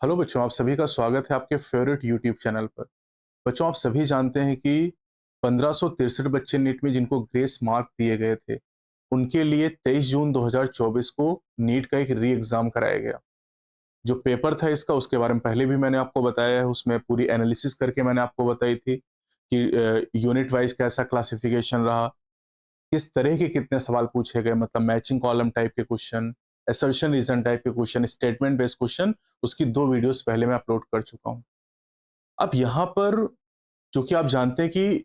Hello बच्चों, आप सभी का स्वागत है आपके फेवरेट यूट्यूब चैनल पर। बच्चों, आप सभी जानते हैं कि 1563 बच्चे नीट में जिनको ग्रेस मार्क दिए गए थे, उनके लिए 23 जून 2024 को नीट का एक री एग्जाम कराया गया। जो पेपर था इसका, उसके बारे में पहले भी मैंने आपको बताया है, उसमें पूरी एनालिसिस करके मैंने आपको बताई थी कि यूनिट वाइज कैसा क्लासिफिकेशन रहा, किस तरह के कितने सवाल पूछे गए, मतलब मैचिंग कॉलम टाइप के क्वेश्चन, असर्शन रीजन टाइप के क्वेश्चन, स्टेटमेंट बेस्ड क्वेश्चन। उसकी 2 वीडियोस पहले मैं अपलोड कर चुका हूं। अब यहाँ पर चूंकि आप जानते हैं कि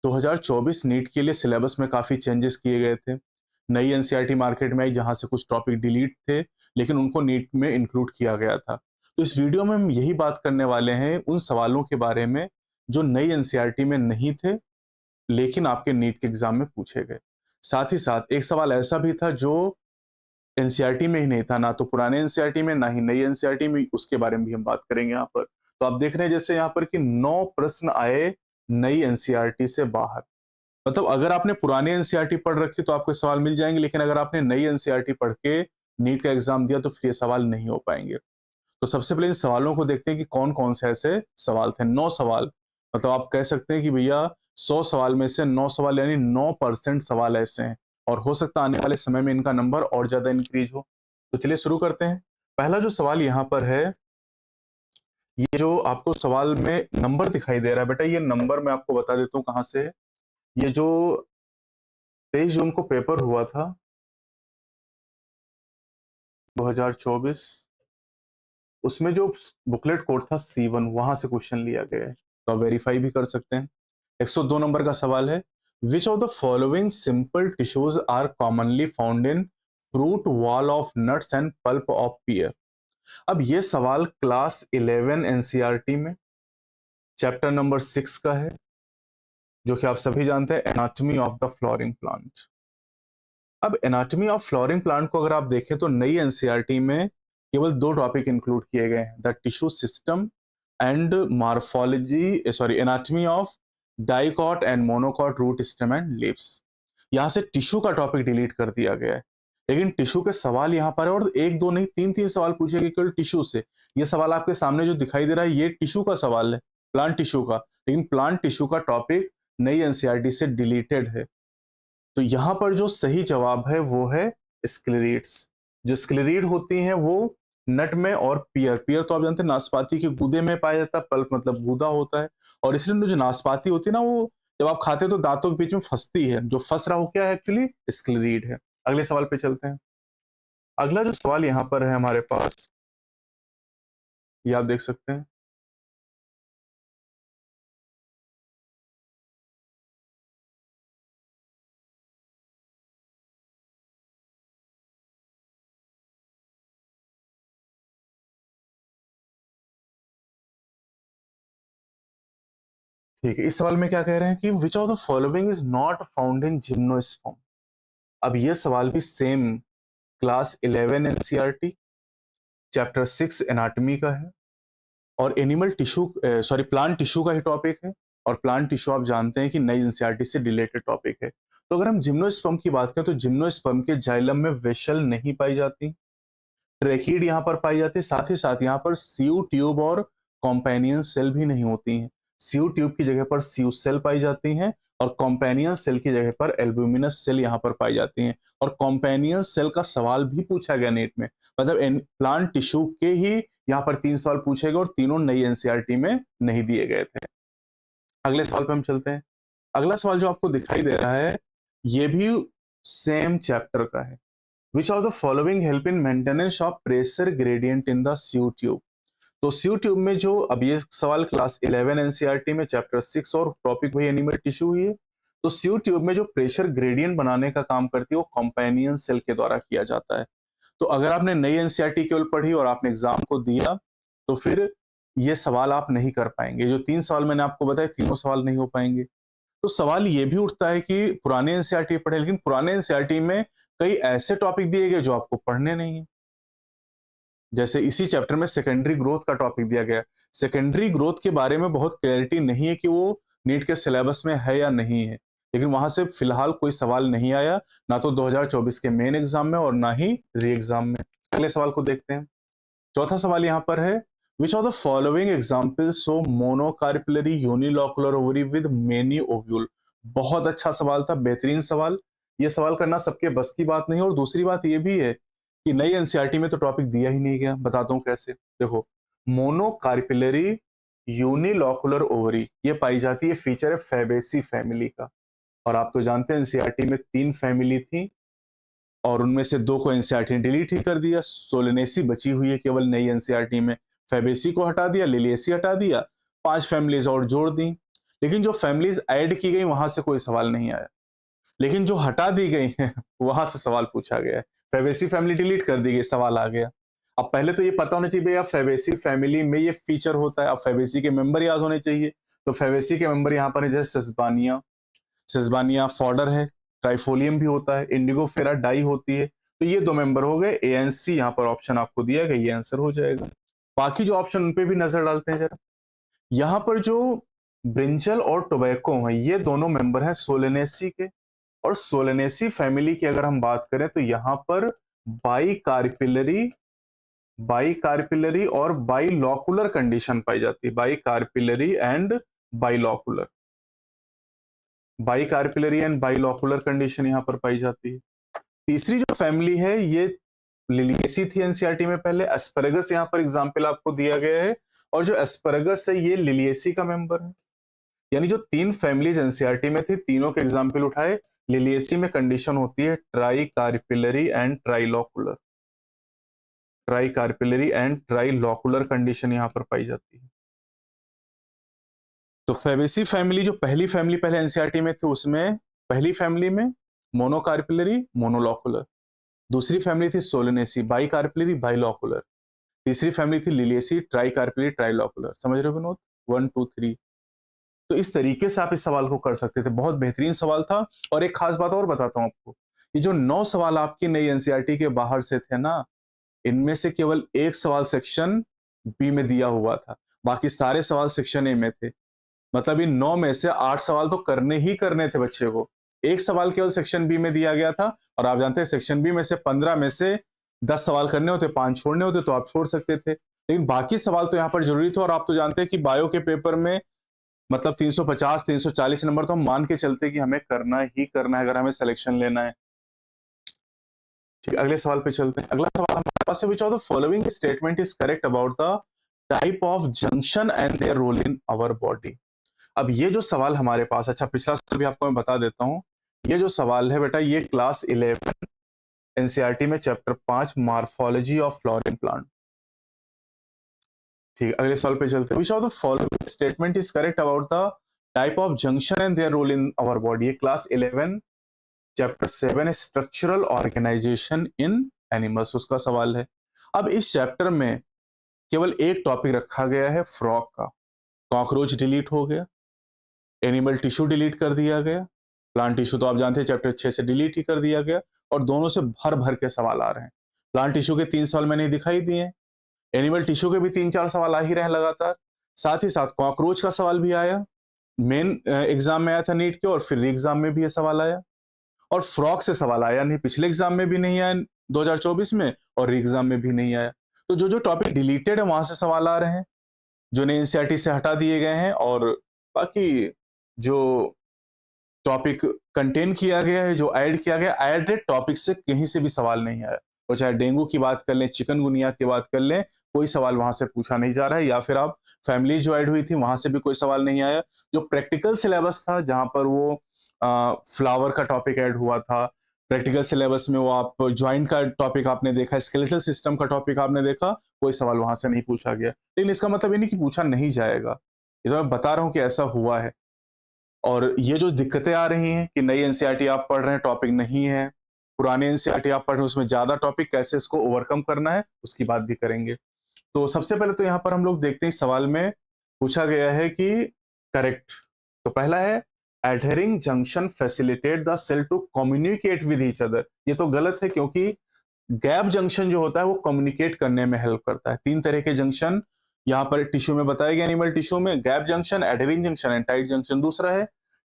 2024 नीट के लिए सिलेबस में काफी चेंजेस किए गए थे। नई एनसीईआरटी मार्केट में आई जहां से कुछ टॉपिक डिलीट थे, लेकिन उनको नीट में इंक्लूड किया गया था। तो इस वीडियो में हम यही बात करने वाले हैं उन सवालों के बारे में जो नई एनसीईआरटी में नहीं थे, लेकिन आपके नीट के एग्जाम में पूछे गए। साथ ही साथ एक सवाल ऐसा भी था जो एनसीईआरटी में ही नहीं था, ना तो पुराने एनसीईआरटी में, ना ही नई एनसीईआरटी में, उसके बारे में भी हम बात करेंगे यहाँ पर। तो आप देख रहे हैं जैसे यहाँ पर कि 9 प्रश्न आए नई एनसीईआरटी से बाहर। मतलब अगर आपने पुरानी एनसीईआरटी पढ़ रखी तो आपको सवाल मिल जाएंगे, लेकिन अगर आपने नई एनसीईआरटी पढ़ के नीट का एग्जाम दिया तो फिर ये सवाल नहीं हो पाएंगे। तो सबसे पहले इन सवालों को देखते हैं कि कौन कौन से ऐसे सवाल थे। 9 सवाल, मतलब आप कह सकते हैं कि भैया 100 सवाल में से 9 सवाल यानी 9% सवाल ऐसे हैं, और हो सकता है आने वाले समय में इनका नंबर और ज्यादा इंक्रीज हो। तो चलिए शुरू करते हैं। पहला जो सवाल यहाँ पर है, ये जो आपको सवाल में नंबर दिखाई दे रहा है बेटा, ये नंबर मैं आपको बता देता हूँ कहाँ से है। ये जो 23 जून को पेपर हुआ था 2024, उसमें जो बुकलेट कोड था C1, वहां से क्वेश्चन लिया गया है। तो आप वेरीफाई भी कर सकते हैं। 102 नंबर का सवाल है, which of the following simple tissues are commonly found in fruit wall of nuts and pulp of pear. अब ये सवाल क्लास 11 एनसीईआरटी में चैप्टर नंबर 6 का है, जो कि आप सभी जानते हैं, anatomy of the flowering plant. अब एनाटॉमी ऑफ फ्लोरिंग प्लांट को अगर आप देखें तो नई एनसीईआरटी में केवल 2 टॉपिक इंक्लूड किए गए हैं, the tissue system and morphology, sorry, anatomy of dicot and monocot root stem and leaves. यहां से टिश्यू का टॉपिक डिलीट कर दिया गया है, लेकिन टिश्यू के सवाल यहाँ पर है, और एक दो नहीं, 3 सवाल पूछे गए केवल टिश्यू से। ये सवाल आपके सामने जो दिखाई दे रहा है, ये टिश्यू का सवाल है, प्लांट टिश्यू का, लेकिन प्लांट टिश्यू का टॉपिक नई एनसीईआरटी से डिलीटेड है। तो यहां पर जो सही जवाब है वो है स्क्लेरिड्स। जो स्क्लेरिड होती हैं वो नट में, और पियर, पियर तो आप जानते हैं नाशपाती के गूदे में पाया जाता है, पल्प मतलब गूदा होता है, और इसलिए जो नाशपाती होती है ना, वो जब आप खाते हैं तो दांतों के बीच में फंसती है, जो फंस रहा हो क्या है, एक्चुअली स्क्लेरिड है। अगले सवाल पे चलते हैं। अगला जो सवाल यहाँ पर है हमारे पास, ये आप देख सकते हैं। ठीक है, इस सवाल में क्या कह रहे हैं कि विच of the following is not found in gymnosperm. अब ये सवाल भी same class 11 NCERT chapter 6 anatomy का है, और animal tissue, sorry, plant tissue का ही टॉपिक है। और प्लांट टिश्यू आप जानते हैं कि नई एनसीईआरटी से रिलेटेड टॉपिक है। तो अगर हम जिम्नोस्पर्म की बात करें तो जिम्नोस्पर्म के जाइलम में वेशल नहीं पाई जाती, ट्रेकीड यहाँ पर पाई जाती है, साथ ही साथ यहाँ पर सीयू ट्यूब और कॉम्पेनियन सेल भी नहीं होती हैं। सीयू ट्यूब की जगह पर सीयू सेल पाई जाती हैं, और कॉम्पेनियन सेल की जगह पर एल्ब्यूमिनस सेल यहाँ पर पाई जाती हैं। और कॉम्पेनियन सेल का सवाल भी पूछा गया नेट में, मतलब प्लांट टिश्यू के ही यहाँ पर 3 सवाल पूछे गए, और तीनों नई एनसीईआरटी में नहीं दिए गए थे। अगले सवाल पे हम चलते हैं। अगला सवाल जो आपको दिखाई दे रहा है, ये भी सेम चैप्टर का है। Which of the following help in maintenance of pressure gradient in the sieve tube. तो सीयू ट्यूब में जो, अब ये सवाल क्लास 11 एनसीईआरटी में चैप्टर 6 और टॉपिक वही एनिमल टिश्यू ही है। तो सीयू ट्यूब में जो प्रेशर ग्रेडियंट बनाने का काम करती है वो कॉम्पेनियन सेल के द्वारा किया जाता है। तो अगर आपने नई एनसीईआरटी केवल पढ़ी और आपने एग्जाम को दिया तो फिर ये सवाल आप नहीं कर पाएंगे। जो 3 सवाल मैंने आपको बताए, तीनों सवाल नहीं हो पाएंगे। तो सवाल ये भी उठता है कि पुराने एनसीईआरटी पढ़े, लेकिन पुराने एनसीईआरटी में कई ऐसे टॉपिक दिए गए जो आपको पढ़ने नहीं है। जैसे इसी चैप्टर में सेकेंडरी ग्रोथ का टॉपिक दिया गया। सेकेंडरी ग्रोथ के बारे में बहुत क्लैरिटी नहीं है कि वो नीट के सिलेबस में है या नहीं है, लेकिन वहां से फिलहाल कोई सवाल नहीं आया, ना तो 2024 के मेन एग्जाम में और ना ही री एग्जाम में। अगले सवाल को देखते हैं। चौथा सवाल यहाँ पर है, which of the following examples show monocarpellary unilocular ovary with many ovule. बहुत अच्छा सवाल था, बेहतरीन सवाल। ये सवाल करना सबके बस की बात नहीं है। और दूसरी बात ये भी है कि नई एनसीईआरटी में तो टॉपिक दिया ही नहीं गया। बताता हूं कैसे। देखो, मोनोकार्पिलरी यूनिलॉकुलर ओवरी ये पाई जाती है, फीचर है फैबेसी फैमिली का। और आप तो जानते हैं एनसीईआरटी में 3 फैमिली थी और उनमें से 2 को एनसीईआरटी ने डिलीट ही कर दिया। सोलेनेसी बची हुई है केवल नई एनसीईआरटी में। फैबेसी को हटा दिया, लिलिएसी हटा दिया, 5 फैमिलीज और जोड़ दी। लेकिन जो फैमिलीज ऐड की गई वहां से कोई सवाल नहीं आया, लेकिन जो हटा दी गई है वहां से सवाल पूछा गया है। फैबेसी फैमिली डिलीट कर दी गई, सवाल आ गया। अब पहले तो ये पता होना चाहिए भैया फैबेसी फैमिली में ये फीचर होता है। अब फैबेसी के मेंबर याद होने चाहिए। तो फैबेसी के मेंबर यहाँ पर है, जैसे सेस्बानिया, सेस्बानिया फॉडर है, ट्राइफोलियम भी होता है, इंडिगोफेरा डाई होती है। तो ये 2 मेंबर हो गए। एएनसी यहाँ पर ऑप्शन आपको दिया गया, ये आंसर हो जाएगा। बाकी जो ऑप्शन उन पे भी नजर डालते हैं जरा। यहाँ पर जो ब्रिंजल और टोबैको है, ये दोनों मेंबर हैं सोलेनेसी के। और सोलेनेसी फैमिली की अगर हम बात करें तो यहाँ पर बाई कार्पिलरी और बाइलॉकुलर कंडीशन पाई जाती है। बाइकार्पिलरी एंड बाइलॉकुलर, बाइकार्पिलरी एंड बाइलॉकुलर कंडीशन यहाँ पर पाई जाती है। तीसरी जो फैमिली है ये लिलिएसी थी एनसीईआरटी में पहले। एस्पैरागस यहाँ पर एग्जाम्पल आपको दिया गया है, और जो एस्पैरागस है ये लिलिएसी का मेंबर है। यानी जो 3 फैमिलीज एनसीईआरटी में थी, तीनों के एग्जाम्पल उठाए। लिलिएसी में कंडीशन होती है tricarpellary and trilocular, tricarpellary and trilocular condition यहाँ पर पाई जाती है। तो फैबेसी फैमिली जो पहली फैमिली पहले एनसीईआरटी में थी, उसमें पहली फैमिली में मोनोकार्पिलरी मोनोलॉकुलर, दूसरी फैमिली थी सोलेनेसी बाइकार्पिलरी बाइलॉकुलर, तीसरी फैमिली थी लिलिएसी ट्राइकार्पिलरी ट्राइलॉकुलर। समझ रहे हो विनोद? 1 2 3। तो इस तरीके से आप इस सवाल को कर सकते थे। बहुत बेहतरीन सवाल था। और एक खास बात और बताता हूं आपको, ये जो 9 सवाल आपकी नई एनसीईआरटी के बाहर से थे ना, इनमें से केवल एक सवाल सेक्शन बी में दिया हुआ था, बाकी सारे सवाल सेक्शन ए में थे। मतलब इन 9 में से 8 सवाल तो करने ही करने थे बच्चे को। एक सवाल केवल सेक्शन बी में दिया गया था। और आप जानते हैं सेक्शन बी में से 15 में से 10 सवाल करने होते, 5 छोड़ने होते, तो आप छोड़ सकते थे। लेकिन बाकी सवाल तो यहाँ पर जरूरी थे। और आप तो जानते हैं कि बायो के पेपर में मतलब 350 340 नंबर तो हम मान के चलते कि हमें करना ही करना है अगर हमें सिलेक्शन लेना है। ठीक, अगले सवाल पे चलते हैं। अगला सवाल हमारे पास है, which of the following statement is correct about the type of junction and their role in our body. अब ये जो सवाल हमारे पास, अच्छा पिछला सवाल भी आपको मैं बता देता हूं। ये जो सवाल है बेटा, ये क्लास 11 एनसीईआरटी में chapter 5 morphology of flowering plant. ठीक, अगले सवाल पे चलते हैं। Which of the following statement is correct about the type of junction and their role in our body. ये class 11 chapter 7 structural organisation in animals, उसका सवाल है। अब इस चैप्टर में केवल एक टॉपिक रखा गया है फ्रॉग का। कॉकरोच डिलीट हो गया, एनिमल टिश्यू डिलीट कर दिया गया, प्लांट टिश्यू तो आप जानते हैं चैप्टर 6 से डिलीट ही कर दिया गया। और दोनों से भर भर के सवाल आ रहे हैं। प्लांट टिश्यू के 3 सवाल मैंने दिखाई दिए, एनिमल टिश्यू के भी 3-4 सवाल आ ही रहे हैं लगातार। साथ ही साथ कॉकरोच का सवाल भी आया, मेन एग्जाम में आया था नीट के, और फिर एग्जाम में भी ये सवाल आया। और फ्रॉग से सवाल आया नहीं, पिछले एग्जाम में भी नहीं आया 2024 में, और एग्जाम में भी नहीं आया। तो जो जो टॉपिक डिलीटेड है वहां से सवाल आ रहे हैं, जो नए एनसीईआरटी से हटा दिए गए हैं। और बाकी जो टॉपिक कंटेन किया गया है, जो ऐड किया गया, एडेड टॉपिक से कहीं से भी सवाल नहीं आया। और चाहे डेंगू की बात कर लें, चिकनगुनिया की बात कर लें, कोई सवाल वहां से पूछा नहीं जा रहा है। या फिर आप फैमिली जो ऐड हुई थी वहां से भी कोई सवाल नहीं आया। जो प्रैक्टिकल सिलेबस था, जहां पर वो फ्लावर का टॉपिक ऐड हुआ था, प्रैक्टिकल सिलेबस में वो आप ज्वाइंट का टॉपिक आपने देखा, स्केलेटल सिस्टम का टॉपिक आपने देखा, कोई सवाल वहां से नहीं पूछा गया। लेकिन इसका मतलब ये नहीं कि पूछा नहीं जाएगा, ये तो मैं बता रहा हूं कि ऐसा हुआ है। और ये जो दिक्कतें आ रही हैं कि नई एनसीईआरटी आप पढ़ रहे हैं, टॉपिक नहीं है, पुराने एनसीईआरटी आप पढ़ रहे हैं उसमें ज्यादा टॉपिक, कैसे इसको ओवरकम करना है उसकी बात भी करेंगे। तो सबसे पहले तो यहाँ पर हम लोग देखते हैं, सवाल में पूछा गया है कि करेक्ट। तो पहला है adhering junction facilitate the cell to communicate with each other. ये तो गलत है, क्योंकि गैप जंक्शन जो होता है वो कम्युनिकेट करने में हेल्प करता है। 3 तरह के जंक्शन यहाँ पर टिश्यू में बताए गए, एनिमल टिश्यू में, gap junction, adhering junction and tight junction. दूसरा है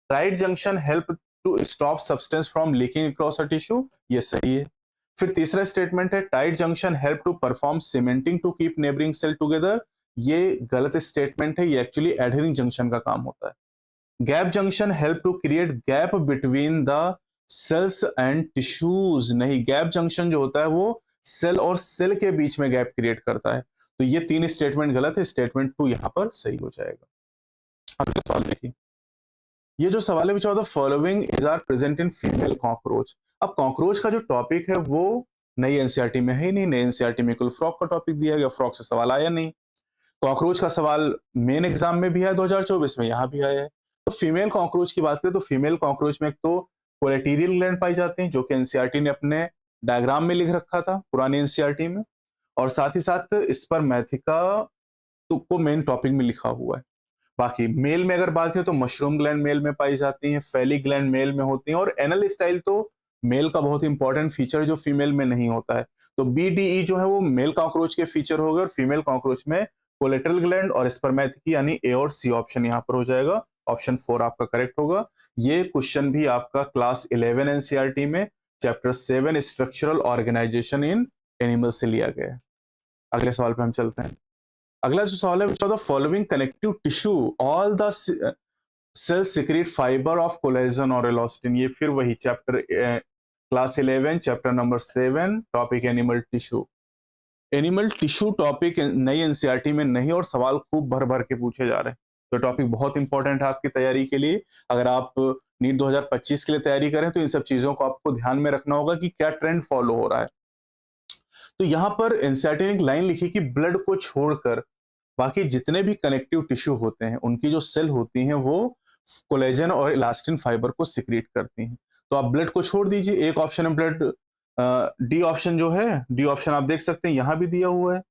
tight junction help to stop substance from leaking across a tissue, ये सही है। फिर तीसरा स्टेटमेंट है tight junction help to perform cementing to keep neighbouring cell together, ये गलत स्टेटमेंट है, ये एक्चुअली एडहेरिंग जंक्शन का काम होता है। Gap junction help to create gap between the cells and tissues, नहीं, गैप जंक्शन जो होता है वो सेल और सेल के बीच में गैप क्रिएट करता है। तो ये 3 स्टेटमेंट गलत है, स्टेटमेंट 2 यहां पर सही हो जाएगा। अगला सवाल देखिए, ये जो सवाल है which of the following is are present in female cockroach. अब कॉकरोच का जो टॉपिक है वो नई एनसीईआरटी में है ही नहीं, नई एनसीईआरटी में कुल फ्रॉक का टॉपिक दिया गया, फ्रॉक से सवाल आया नहीं। कॉकरोच का सवाल मेन एग्जाम में भी है 2024 में, यहां भी आया है। तो फीमेल कॉकरोच की बात करें तो फीमेल कॉकरोच में एक तो कोलेटेरियल ग्लैंड पाई जाती हैं, जो कि एनसीईआरटी ने अपने डायग्राम में लिख रखा था पुरानी एनसीईआरटी में, और साथ ही साथ स्पर्मेथिका तो को मेन टॉपिक में लिखा हुआ है। बाकी मेल में अगर बात करें तो मशरूम ग्लैंड मेल में पाई जाती हैं, फेलिक ग्लैंड मेल में होती हैं, और एनल स्टाइल तो मेल का बहुत इंपॉर्टेंट फीचर जो फीमेल में नहीं होता है। तो बीडीई जो है वो मेल कॉकरोच के फीचर हो गए, और फीमेल कॉकरोच में कोलेटरल ग्लैंड और स्पर्मेथिकी यानी ए और सी ऑप्शन यहाँ पर हो जाएगा। ऑप्शन 4 आपका करेक्ट होगा। ये क्वेश्चन भी आपका क्लास 11 एनसीईआरटी में chapter 7 structural organisation in animal से लिया गया है। अगले सवाल पे हम चलते हैं। अगला जो सवाल है, which of the following connective tissue all the cell secrete fibre of collagen और इलास्टिन। ये फिर वही chapter class 11 chapter number 7 topic animal tissue. Animal tissue topic नई एनसीईआरटी में नहीं, और सवाल खूब भर भर के पूछे जा रहे हैं। तो टॉपिक बहुत इंपॉर्टेंट है आपकी तैयारी के लिए। अगर आप नीट 2025 के लिए तैयारी करें तो इन सब चीजों को आपको ध्यान में रखना होगा कि क्या ट्रेंड फॉलो हो रहा है। तो यहां पर एनसीईआरटी ने एक लाइन लिखी कि ब्लड को छोड़कर बाकी जितने भी कनेक्टिव टिश्यू होते हैं उनकी जो सेल होती हैं वो कोलेजन और इलास्टिन फाइबर को सिक्रीट करती हैं। तो आप ब्लड को छोड़ दीजिए, एक ऑप्शन है ब्लड, डी ऑप्शन जो है, डी ऑप्शन आप देख सकते हैं यहां भी दिया हुआ है,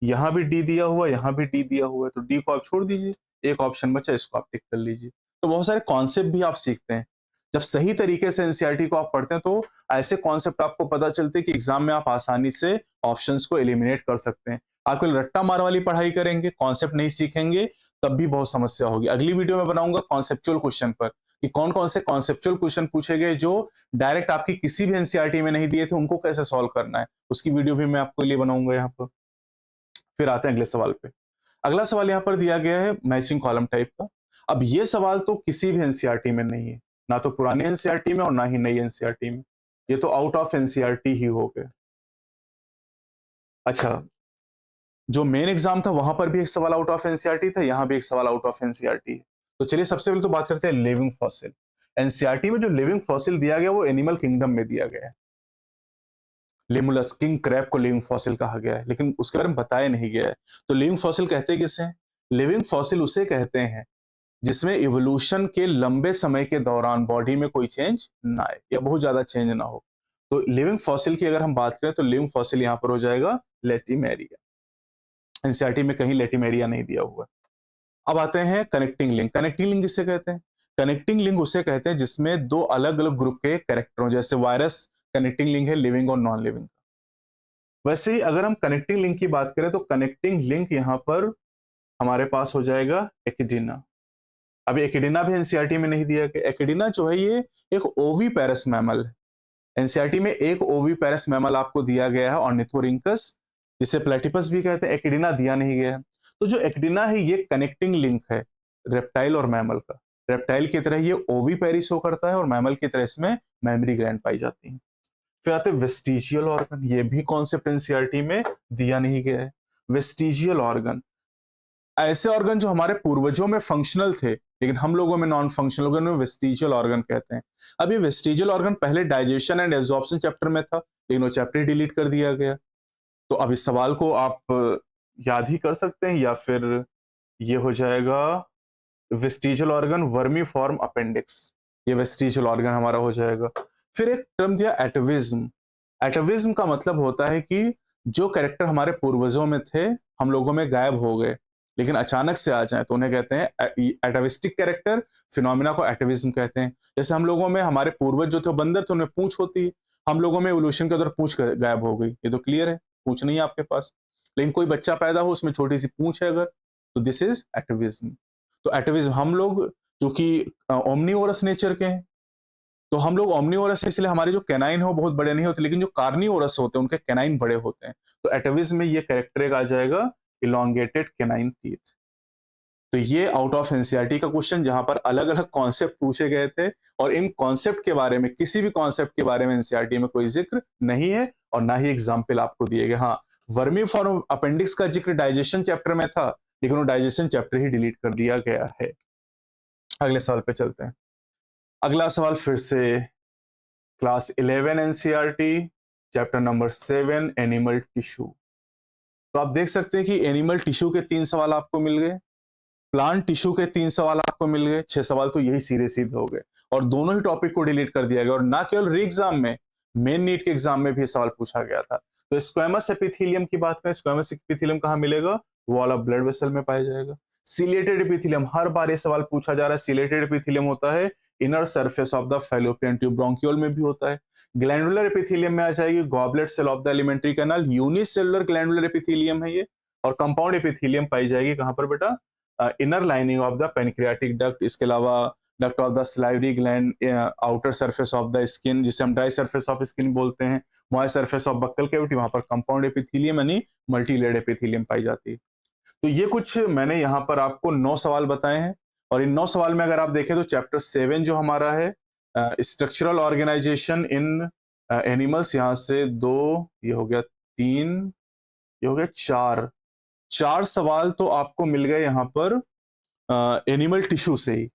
यहां भी डी दिया हुआ है, यहां भी डी दिया हुआ है, तो डी को आप छोड़ दीजिए, एक ऑप्शन बचा, इसको आप टिक कर लीजिए। तो बहुत सारे कॉन्सेप्ट भी आप सीखते हैं जब सही तरीके से एनसीईआरटी को आप पढ़ते हैं, तो ऐसे कॉन्सेप्ट आपको पता चलते हैं कि एग्जाम में आप आसानी से ऑप्शंस को एलिमिनेट कर सकते हैं। आप कोई रट्टा मार वाली पढ़ाई करेंगे, कॉन्सेप्ट नहीं सीखेंगे, तब भी बहुत समस्या होगी। अगली वीडियो में बनाऊंगा कॉन्सेप्चुअल क्वेश्चन पर कि कौन कौन से कॉन्सेप्चुअल क्वेश्चन पूछे गए जो डायरेक्ट आपकी किसी भी एनसीईआरटी में नहीं दिए थे, उनको कैसे सॉल्व करना है, उसकी वीडियो भी मैं आपके लिए बनाऊंगा यहाँ पर। फिर आते हैं अगले सवाल पे। अगला सवाल यहाँ पर दिया गया है मैचिंग कॉलम टाइप का। अब ये सवाल तो किसी भी एनसीईआरटी में नहीं है, ना तो पुरानी एनसीईआरटी में और ना ही नई एनसीईआरटी में, ये तो आउट ऑफ एनसीईआरटी ही हो गए। अच्छा, जो मेन एग्जाम था वहां पर भी एक सवाल आउट ऑफ एनसीईआरटी था, यहां भी एक सवाल आउट ऑफ एनसीईआरटी है। तो चलिए सबसे पहले तो बात करते हैं लिविंग फॉसिल। एनसीईआरटी में जो लिविंग फॉसिल दिया गया वो एनिमल किंगडम में दिया गया है। लेमुलस किंग क्रैब को लिविंग फॉसिल कहा गया है, लेकिन उसके बारे में बताया नहीं गया है। तो लिविंग फॉसिल कहते हैं किसे? लिविंग फॉसिल उसे कहते हैं जिसमें इवोल्यूशन के लंबे समय के दौरान बॉडी में कोई चेंज ना आए या बहुत ज्यादा चेंज ना हो। तो लिविंग फॉसिल की अगर हम बात करें तो लिविंग फॉसिल यहाँ पर हो जाएगा लेटिमेरिया। एनसीईआरटी में कहीं लेटिमेरिया नहीं दिया हुआ। अब आते हैं कनेक्टिंग लिंक। कनेक्टिंग लिंक किसे कहते हैं? कनेक्टिंग लिंक उसे कहते हैं जिसमें दो अलग अलग ग्रुप के कैरेक्टर हो, जैसे वायरस कनेक्टिंग लिंक है लिविंग और नॉन लिविंग का। वैसे ही अगर हम कनेक्टिंग लिंक की बात करें तो कनेक्टिंग लिंक यहाँ पर हमारे पास हो जाएगा एकिडीना। अभी एकिडीना भी एनसीईआरटी में नहीं दिया गया। एकिडीना जो है ये एक ओवीपेरस मैमल है। एनसीईआरटी में एक ओवीपेरस मैमल आपको दिया गया है ऑर्निथोरिंकस, जिसे प्लेटिपस भी कहते हैं, एकिडीना दिया नहीं गया है। तो जो एकिडीना है ये कनेक्टिंग लिंक है रेप्टाइल और मैमल का। रेप्टाइल की तरह ये ओवीपेरी शो करता है और मैमल की तरह इसमें मेमरी ग्लैंड पाई जाती है। फिर आते हैं वेस्टिजियल ऑर्गन। ये भी कॉन्सेप्ट एनसीईआरटी में दिया नहीं गया है। वेस्टिजियल ऑर्गन ऐसे ऑर्गन जो हमारे पूर्वजों में फंक्शनल थे लेकिन हम लोगों में नॉन फंक्शनल ऑर्गन में वेस्टिजियल ऑर्गन कहते हैं। अब ये वेस्टिजियल ऑर्गन पहले डाइजेशन एंड एब्जॉर्प्शन चैप्टर में था, लेकिन वो चैप्टर डिलीट कर दिया गया। तो अब इस सवाल को आप याद ही कर सकते हैं, या फिर ये हो जाएगा vestigial organ vermi form appendix. ये वेस्टिजियल ऑर्गन हमारा हो जाएगा। फिर एक टर्म दिया एटविज्म। एटविज्म का मतलब होता है कि जो कैरेक्टर हमारे पूर्वजों में थे हम लोगों में गायब हो गए लेकिन अचानक से आ जाए तो उन्हें कहते हैं एटाविस्टिक कैरेक्टर। फिनोमिना को एटाविज्म कहते हैं। जैसे हम लोगों में हमारे पूर्वज जो थे बंदर थे, उनमें पूंछ होती है, हम लोगों में इवोल्यूशन के दौरान पूंछ गायब हो गई, ये तो क्लियर है, पूंछ नहीं है आपके पास। लेकिन कोई बच्चा पैदा हो उसमें छोटी सी पूंछ है अगर, तो दिस इज एटाविज्म। तो एटाविज्म हम लोग जो कि ओमनीवोरस नेचर के हैं, तो हम लोग ओमनीवोरस इसलिए हमारे जो कैनाइन हो बहुत बड़े नहीं होते, लेकिन जो कार्निवोरस होते हैं उनके कैनाइन बड़े होते हैं। तो एटाविज्म में ये कैरेक्टर आ जाएगा इलोंगेटेड कैनाइन टीथ। तो ये आउट ऑफ एनसीईआरटी का क्वेश्चन जहां पर अलग अलग कॉन्सेप्ट पूछे गए थे और इन कॉन्सेप्ट के बारे में, किसी भी कॉन्सेप्ट के बारे में एनसीईआरटी में कोई जिक्र नहीं है और ना ही एग्जाम्पल आपको दिए गए। हाँ, वर्मीफॉर्म अपेंडिक्स का जिक्र डाइजेशन चैप्टर में था, लेकिन वो डाइजेशन चैप्टर ही डिलीट कर दिया गया है। अगले सवाल पे चलते हैं। अगला सवाल फिर से class 11 NCERT chapter number 7 animal tissue. तो आप देख सकते हैं कि एनिमल टिश्यू के 3 सवाल आपको मिल गए, प्लांट टिश्यू के 3 सवाल आपको मिल गए, 6 सवाल तो यही सीधे सीधे हो गए और दोनों ही टॉपिक को डिलीट कर दिया गया। और ना केवल री एग्जाम में, मेन नीट के एग्जाम में भी सवाल पूछा गया था। तो स्क्वेमस एपिथेलियम की बात करें, स्क्वेमस एपिथेलियम कहाँ मिलेगा? वॉल ऑफ ब्लड वेसल में पाया जाएगा। सिलेटेड एपिथेलियम, हर बार ये सवाल पूछा जा रहा है। सिलेटेड एपिथेलियम होता है inner surface of the fallopian tube, bronchiole में भी होता है। ग्लैंडुलर एपिथेलियम में आ जाएगी goblet cell of the alimentary canal, unicellular glandular epithelium है ये। और कंपाउंड एपिथेलियम पाई जाएगी कहां पर बेटा? Inner lining of the pancreatic duct, इसके अलावा duct of the salivary gland, outer surface of the skin जिसे हम ड्राई सरफेस ऑफ स्किन बोलते हैं, moist surface of buccal cavity, वहां पर कंपाउंड एपिथेलियम यानी मल्टीलेयर्ड एपिथेलियम पाई जाती है। तो ये कुछ मैंने यहाँ पर आपको 9 सवाल बताए हैं और इन 9 सवाल में अगर आप देखें तो चैप्टर 7 जो हमारा है स्ट्रक्चरल ऑर्गेनाइजेशन इन एनिमल्स, यहाँ से 2, ये हो गया 3, ये हो गया 4 सवाल तो आपको मिल गए यहाँ पर एनिमल टिश्यू से ही।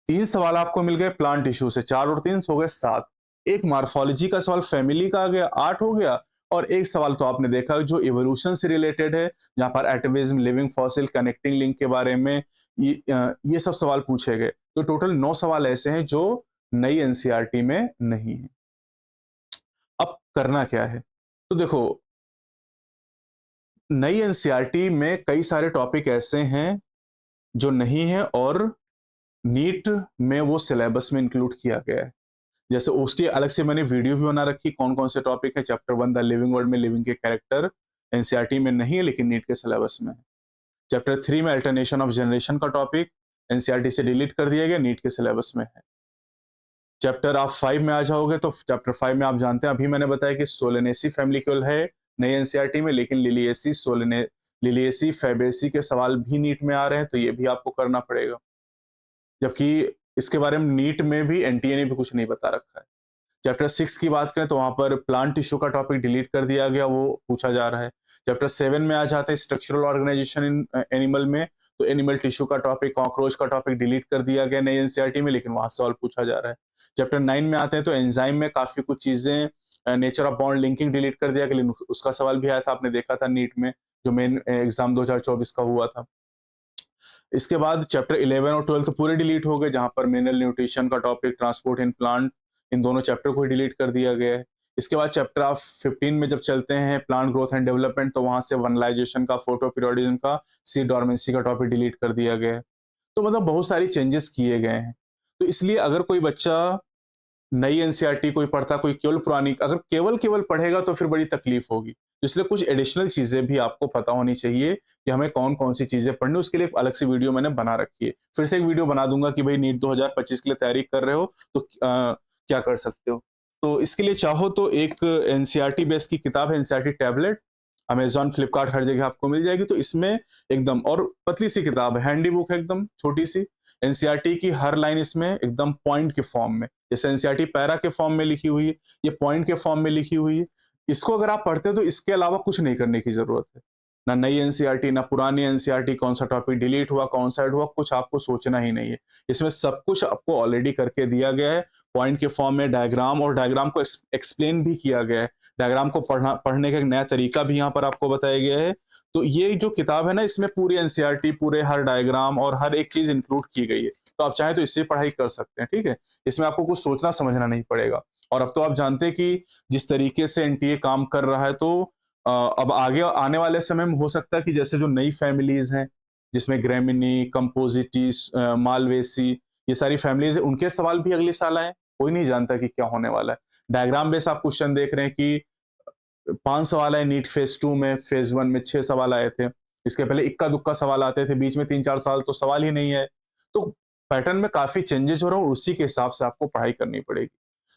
3 सवाल आपको मिल गए प्लांट टिश्यू से, 4 और 3 हो गए 7। एक मार्फोलॉजी का सवाल फैमिली का आ गया, 8 हो गया। और एक सवाल तो आपने देखा जो इवोल्यूशन से रिलेटेड है, जहां पर एटोमिज्म, लिविंग फॉसिल, कनेक्टिंग लिंक के बारे में ये सब सवाल पूछे गए। तो टोटल 9 सवाल ऐसे हैं जो नई एनसीईआरटी में नहीं है। अब करना क्या है? तो देखो, नई एनसीईआरटी में कई सारे टॉपिक ऐसे हैं जो नहीं है और नीट में वो सिलेबस में इंक्लूड किया गया है। जैसे उसकी अलग से मैंने वीडियो भी बना रखी, कौन कौन से टॉपिक है। चैप्टर 1 द लिविंग वर्ल्ड में लिविंग के कैरेक्टर एनसीईआरटी में नहीं है लेकिन नीट के सिलेबस में है। चैप्टर 3 में अल्टरनेशन ऑफ जनरेशन का टॉपिक एनसीईआरटी से डिलीट कर दिया गया, नीट के सिलेबस में है। चैप्टर आप 5 में आ जाओगे तो चैप्टर 5 में आप जानते हैं, अभी मैंने बताया कि सोलेनेसी फैमिली केवल है नई एनसीईआरटी में, लेकिन लिलिएसी फैबेसी के सवाल भी नीट में आ रहे हैं, तो ये भी आपको करना पड़ेगा। जबकि इसके बारे में नीट में भी एनटीए ने भी कुछ नहीं बता रखा है। चैप्टर 6 की बात करें तो वहां पर प्लांट टिश्यू का टॉपिक डिलीट कर दिया गया, वो पूछा जा रहा है। चैप्टर 7 में आ जाते हैं स्ट्रक्चरल ऑर्गेनाइजेशन इन एनिमल में, तो एनिमल टिश्यू का टॉपिक, कॉकरोच का टॉपिक डिलीट कर दिया गया नई एनसीईआरटी में, लेकिन वहां सवाल पूछा जा रहा है। चैप्टर 9 में आते हैं तो एंजाइम में काफी कुछ चीजें, nature of bond linking delete कर दिया गया, लेकिन उसका सवाल भी आया था, आपने देखा था नीट में जो मेन एग्जाम 2024 का हुआ था। इसके बाद चैप्टर 11 और 12 तो पूरे डिलीट हो गए, जहां पर मिनरल न्यूट्रिशन का टॉपिक, ट्रांसपोर्ट इन प्लांट, इन दोनों चैप्टर को ही डिलीट कर दिया गया है। इसके बाद चैप्टर आप 15 में जब चलते हैं प्लांट ग्रोथ एंड डेवलपमेंट, तो वहां से वनलाइजेशन का, फोटोपीरियोडिज्म का, सीड डॉर्मेंसी का टॉपिक डिलीट कर दिया गया है। तो मतलब बहुत सारी चेंजेस किए गए हैं। तो इसलिए अगर कोई बच्चा नई एनसीईआरटी कोई पढ़ता, कोई केवल पुरानी, अगर केवल पढ़ेगा तो फिर बड़ी तकलीफ होगी। इसलिए कुछ एडिशनल चीजें भी आपको पता होनी चाहिए कि हमें कौन कौन सी चीजें पढ़नी, उसके लिए एक अलग से वीडियो मैंने बना रखी है। फिर से एक वीडियो बना दूंगा कि भाई नीट 2025 के लिए तैयारी कर रहे हो तो क्या कर सकते हो। तो इसके लिए चाहो तो एक एनसीईआरटी बेस की किताब है, एनसीईआरटी टैबलेट, अमेजॉन, फ्लिपकार्ट, हर जगह आपको मिल जाएगी। तो इसमें एकदम और पतली सी किताब है, हैंडी बुक है एकदम छोटी सी, एनसीईआरटी की हर लाइन इसमें एकदम पॉइंट के फॉर्म में, जैसे एनसीईआरटी पैरा के फॉर्म में लिखी हुई है, ये पॉइंट के फॉर्म में लिखी हुई है। इसको अगर आप पढ़ते हैं तो इसके अलावा कुछ नहीं करने की जरूरत है, ना नई एनसीईआरटी ना पुरानी एनसीईआरटी, कौन सा टॉपिक डिलीट हुआ, कौन सा ऐड हुआ, कुछ आपको सोचना ही नहीं है। इसमें सब कुछ आपको ऑलरेडी करके दिया गया है, पॉइंट के फॉर्म में डायग्राम, और डायग्राम को एक्सप्लेन भी किया गया है। डायग्राम को पढ़ने का एक नया तरीका भी यहाँ पर आपको बताया गया है। तो ये जो किताब है ना, इसमें पूरी एनसीईआरटी, पूरे हर डायग्राम और हर एक चीज इंक्लूड की गई है। तो आप चाहें तो इससे पढ़ाई कर सकते हैं, ठीक है। इसमें आपको कुछ सोचना समझना नहीं पड़ेगा। और अब तो आप जानते हैं कि जिस तरीके से एनटीए काम कर रहा है, तो अब आगे आने वाले समय में हो सकता है कि जैसे जो नई फैमिलीज हैं, जिसमें ग्रेमिनी, कंपोजिटिस, मालवेसी, ये सारी फैमिलीज है, उनके सवाल भी अगले साल आए। कोई नहीं जानता कि क्या होने वाला है। डायग्राम बेस आप क्वेश्चन देख रहे हैं कि 5 सवाल आए नीट फेज 2 में, फेज 1 में 6 सवाल आए थे। इसके पहले इक्का दुक्का सवाल आते थे, बीच में 3-4 साल तो सवाल ही नहीं है। तो पैटर्न में काफी चेंजेस हो रहे हैं, उसी के हिसाब से आपको पढ़ाई करनी पड़ेगी।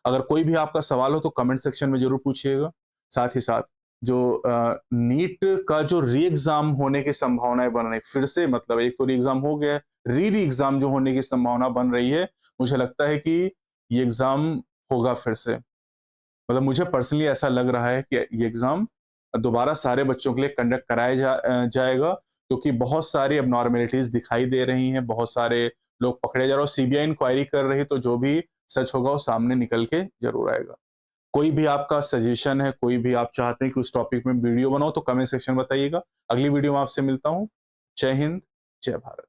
अगर कोई भी आपका सवाल हो तो कमेंट सेक्शन में जरूर पूछिएगा। साथ ही साथ जो नीट का जो री एग्जाम होने की संभावनाएं बन रही फिर से, मतलब एक तो री एग्जाम हो गया, री एग्जाम जो होने की संभावना बन रही है, मुझे लगता है कि ये एग्जाम होगा फिर से। मतलब मुझे पर्सनली ऐसा लग रहा है कि ये एग्जाम दोबारा सारे बच्चों के लिए कंडक्ट कराया जाएगा, क्योंकि बहुत सारी अबनॉर्मेलिटीज दिखाई दे रही हैं, बहुत सारे लोग पकड़े जा रहे हैं और सीबीआई इंक्वायरी कर रही, तो जो भी सच होगा वो सामने निकल के जरूर आएगा। कोई भी आपका सजेशन है, कोई भी आप चाहते हैं कि उस टॉपिक में वीडियो बनाओ, तो कमेंट सेक्शन में बताइएगा। अगली वीडियो में आपसे मिलता हूँ। जय हिंद, जय भारत।